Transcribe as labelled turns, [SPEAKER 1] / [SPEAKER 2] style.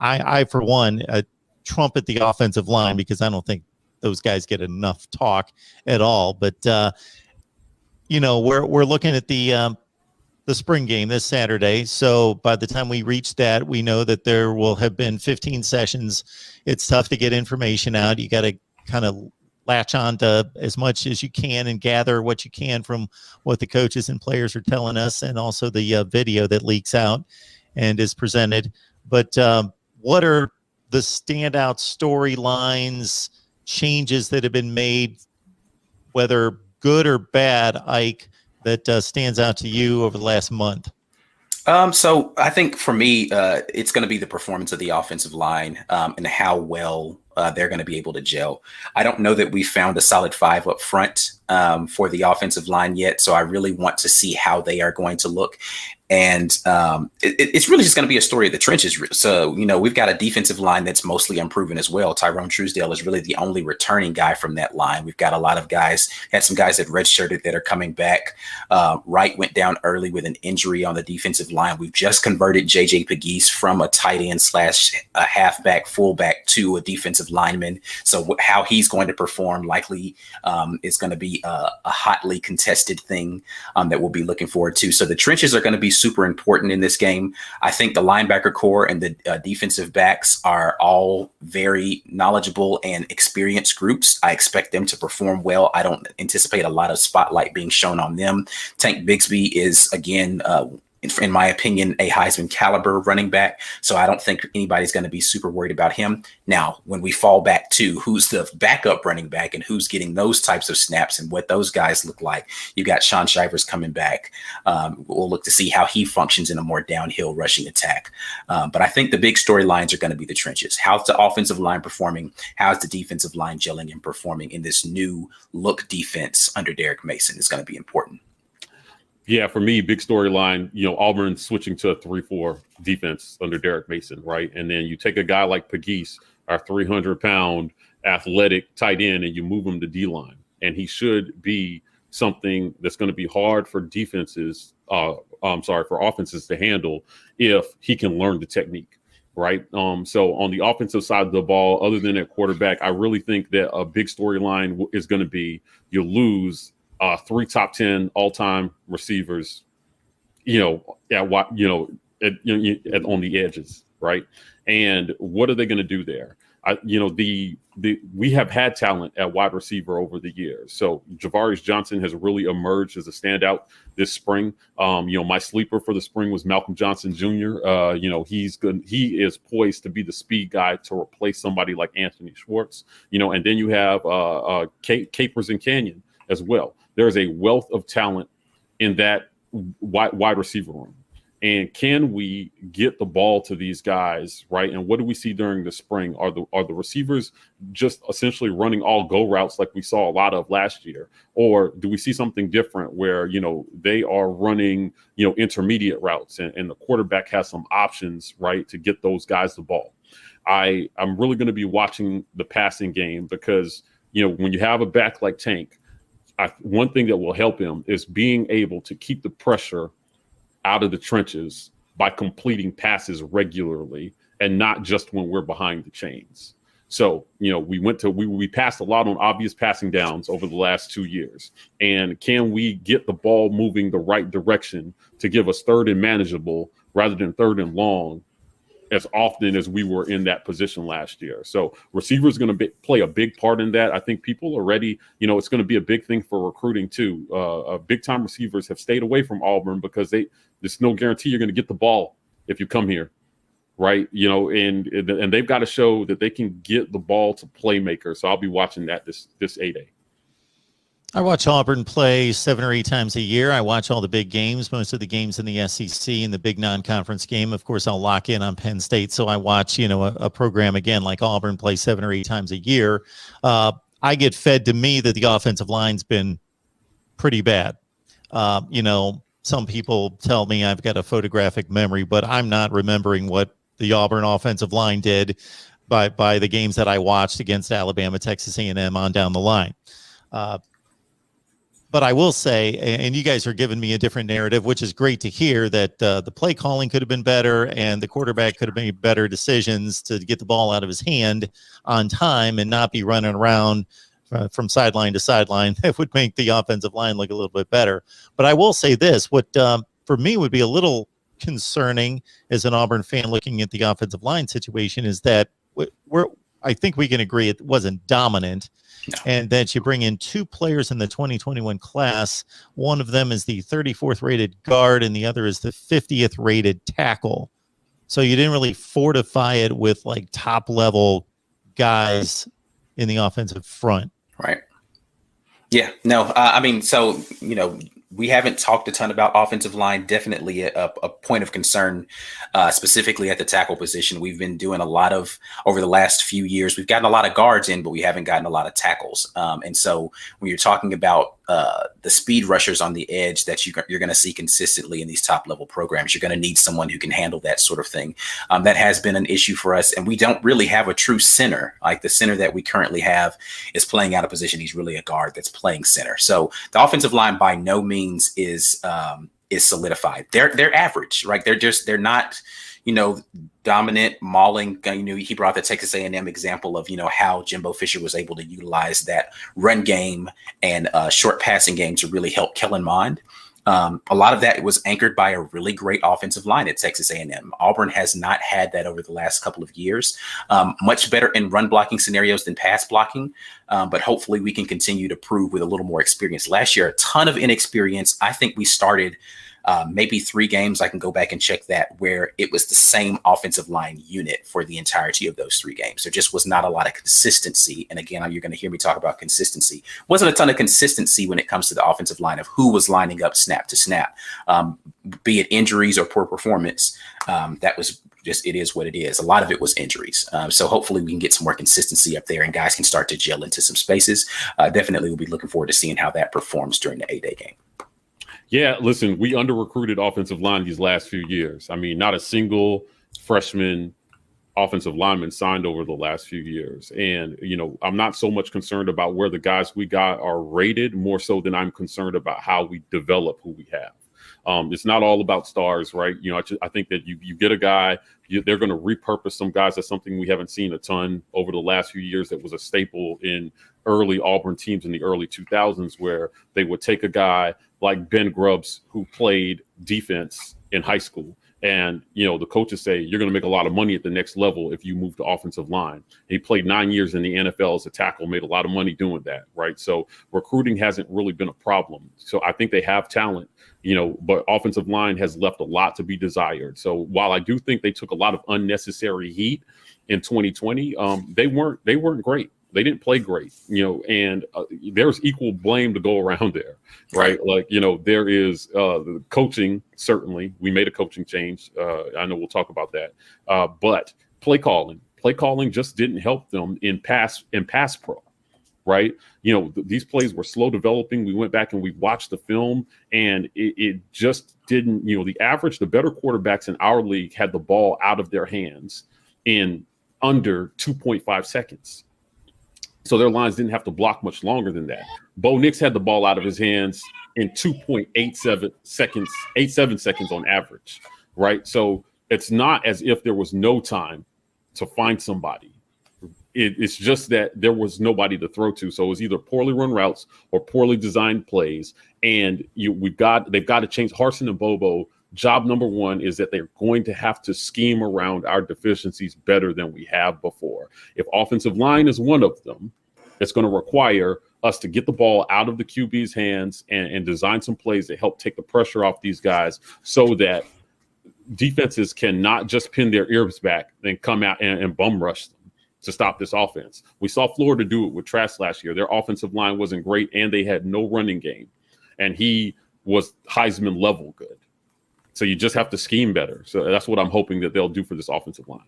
[SPEAKER 1] I for one, trumpet the offensive line because I don't think those guys get enough talk at all. But we're looking at the spring game this Saturday. So by the time we reach that, we know that there will have been 15 sessions. It's tough to get information out. You got to kind of latch on to as much as you can and gather what you can from what the coaches and players are telling us, and also the video that leaks out and is presented. But what are the standout storylines, changes that have been made, whether good or bad, Ike, that stands out to you over the last month?
[SPEAKER 2] So I think for me, it's going to be the performance of the offensive line and how well they're going to be able to gel. I don't know that we found a solid five up front for the offensive line yet. So I really want to see how they are going to look. And it's really just going to be a story of the trenches. So, we've got a defensive line that's mostly unproven as well. Tyrone Truesdale is really the only returning guy from that line. We've got a lot of guys, had some guys that redshirted that are coming back. Wright went down early with an injury on the defensive line. We've just converted J.J. Pegues from a tight end / a halfback, fullback to a defensive lineman. So how he's going to perform likely is going to be a hotly contested thing that we'll be looking forward to. So the trenches are going to be super important in this game. I think the linebacker core and the defensive backs are all very knowledgeable and experienced groups. I expect them to perform well. I don't anticipate a lot of spotlight being shown on them. Tank Bigsby is, again, in my opinion, a Heisman caliber running back. So I don't think anybody's going to be super worried about him. Now, when we fall back to who's the backup running back and who's getting those types of snaps and what those guys look like, you got Sean Shivers coming back. We'll look to see how he functions in a more downhill rushing attack. But I think the big storylines are going to be the trenches. How's the offensive line performing? How's the defensive line gelling and performing in this new look defense under Derek Mason is going to be important.
[SPEAKER 3] Yeah, for me, big storyline, Auburn switching to a 3-4 defense under Derek Mason, right? And then you take a guy like Pegues, our 300-pound athletic tight end, and you move him to D-line. And he should be something that's going to be hard for defenses, for offenses to handle if he can learn the technique, right? So on the offensive side of the ball, other than at quarterback, I really think that a big storyline is going to be you lose 3 top 10 all-time receivers, on the edges, right? And what are they going to do there? We have had talent at wide receiver over the years. So Javarius Johnson has really emerged as a standout this spring. My sleeper for the spring was Malcolm Johnson Jr. He's good. He is poised to be the speed guy to replace somebody like Anthony Schwartz. And then you have Capers and Canyon as well. There's a wealth of talent in that wide receiver room. And can we get the ball to these guys, right? And what do we see during the spring? Are the receivers just essentially running all go routes like we saw a lot of last year? Or do we see something different where, they are running, intermediate routes and the quarterback has some options, right, to get those guys the ball? I'm really going to be watching the passing game because, when you have a back like Tank, one thing that will help him is being able to keep the pressure out of the trenches by completing passes regularly and not just when we're behind the chains. So, we passed a lot on obvious passing downs over the last 2 years. And can we get the ball moving the right direction to give us third and manageable rather than third and long as often as we were in that position last year? So receivers going to play a big part in that. I think people are ready. It's going to be a big thing for recruiting too. Big time receivers have stayed away from Auburn because there's no guarantee you're going to get the ball if you come here, right? And they've got to show that they can get the ball to playmakers. So I'll be watching that this A-Day.
[SPEAKER 1] I watch Auburn play 7 or 8 times a year. I watch all the big games, most of the games in the SEC and the big non-conference game. Of course, I'll lock in on Penn State. So I watch, a program again like Auburn play 7 or 8 times a year. I get fed to me that the offensive line's been pretty bad. Some people tell me I've got a photographic memory, but I'm not remembering what the Auburn offensive line did by the games that I watched against Alabama, Texas A&M on down the line. But I will say, and you guys are giving me a different narrative, which is great to hear, that the play calling could have been better and the quarterback could have made better decisions to get the ball out of his hand on time and not be running around from sideline to sideline. That would make the offensive line look a little bit better. But I will say this, what for me would be a little concerning as an Auburn fan looking at the offensive line situation is that I think we can agree it wasn't dominant.
[SPEAKER 2] No.
[SPEAKER 1] And that you bring in two players in the 2021 class. One of them is the 34th rated guard, and the other is the 50th rated tackle. So you didn't really fortify it with like top level guys in the offensive front.
[SPEAKER 2] Right. Yeah. No, I mean, so, we haven't talked a ton about offensive line. Definitely a point of concern, specifically at the tackle position. We've been doing a lot of, over the last few years, we've gotten a lot of guards in, but we haven't gotten a lot of tackles. And so when you're talking about the speed rushers on the edge that you're going to see consistently in these top level programs, you're going to need someone who can handle that sort of thing. That has been an issue for us. And we don't really have a true center. Like the center that we currently have is playing out of position. He's really a guard that's playing center. So the offensive line by no means is solidified. They're average, right? They're not, dominant, mauling. He brought the Texas A&M example of, how Jimbo Fisher was able to utilize that run game and short passing game to really help Kellen Mond. A lot of that was anchored by a really great offensive line at Texas A&M. Auburn has not had that over the last couple of years. Much better in run blocking scenarios than pass blocking, but hopefully we can continue to prove with a little more experience. Last year, a ton of inexperience. I think we started maybe 3 games. I can go back and check that, where it was the same offensive line unit for the entirety of those 3 games. There just was not a lot of consistency. And again, you're going to hear me talk about consistency. Wasn't a ton of consistency when it comes to the offensive line of who was lining up snap to snap, be it injuries or poor performance. That was just, it is what it is. A lot of it was injuries. So hopefully we can get some more consistency up there and guys can start to gel into some spaces. Definitely we'll be looking forward to seeing how that performs during the A-Day game.
[SPEAKER 3] Yeah, listen, we under-recruited offensive line these last few years. I mean, not a single freshman offensive lineman signed over the last few years. And, I'm not so much concerned about where the guys we got are rated, more so than I'm concerned about how we develop who we have. It's not all about stars, right? I think that you get a guy, they're going to repurpose some guys. That's something we haven't seen a ton over the last few years. That was a staple in early Auburn teams in the early 2000s, where they would take a guy like Ben Grubbs, who played defense in high school. And, the coaches say, you're going to make a lot of money at the next level if you move to offensive line. He played 9 years in the NFL as a tackle, made a lot of money doing that, right? So recruiting hasn't really been a problem. So I think they have talent, but offensive line has left a lot to be desired. So while I do think they took a lot of unnecessary heat in 2020, they weren't great. They didn't play great, and there's equal blame to go around there, right? Like, there is the coaching. Certainly, we made a coaching change. I know we'll talk about that, but play calling just didn't help them in pass pro, right? These plays were slow developing. We went back and we watched the film, and it just didn't. The better quarterbacks in our league had the ball out of their hands in under 2.5 seconds. So their lines didn't have to block much longer than that. Bo Nix had the ball out of his hands in 2.87 seconds on average, right? So it's not as if there was no time to find somebody. It's just that there was nobody to throw to. So it was either poorly run routes or poorly designed plays. And they've got to change. Harsin and Bobo, job number one is that they're going to have to scheme around our deficiencies better than we have before. If offensive line is one of them, it's going to require us to get the ball out of the QB's hands and design some plays that help take the pressure off these guys so that defenses can not just pin their ears back and come out and bum rush them to stop this offense. We saw Florida do it with Trask last year. Their offensive line wasn't great and they had no running game. And he was Heisman level good. So you just have to scheme better. So that's what I'm hoping that they'll do for this offensive line.